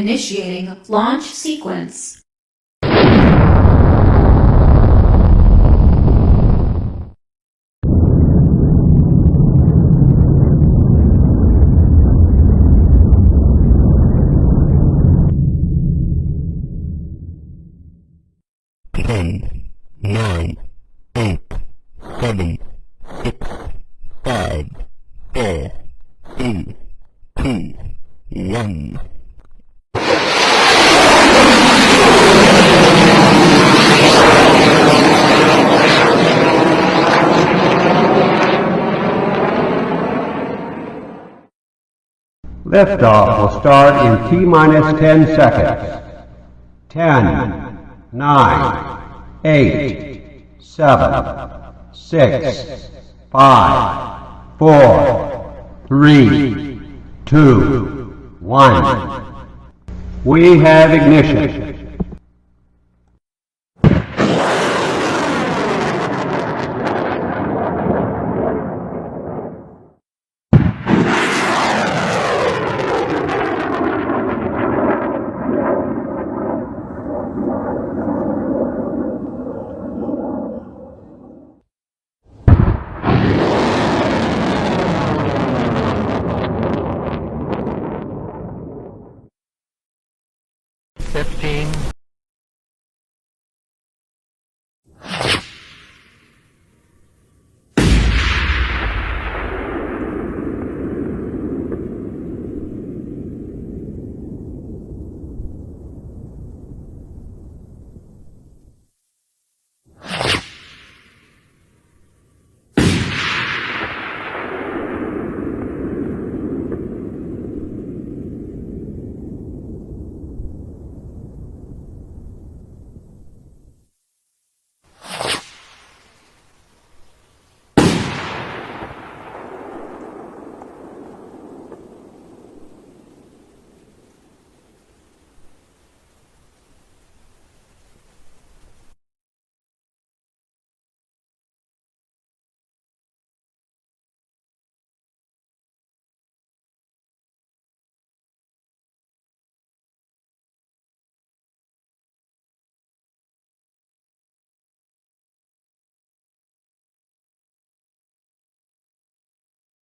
Initiating launch sequence. Ten, nine, 8, 7, 6, 5, 4, 3, 2, 1. Liftoff will start in T-minus 10 seconds. 10, 9, 8, 7, 6, 5, 4, 3, 2, 1. We have ignition.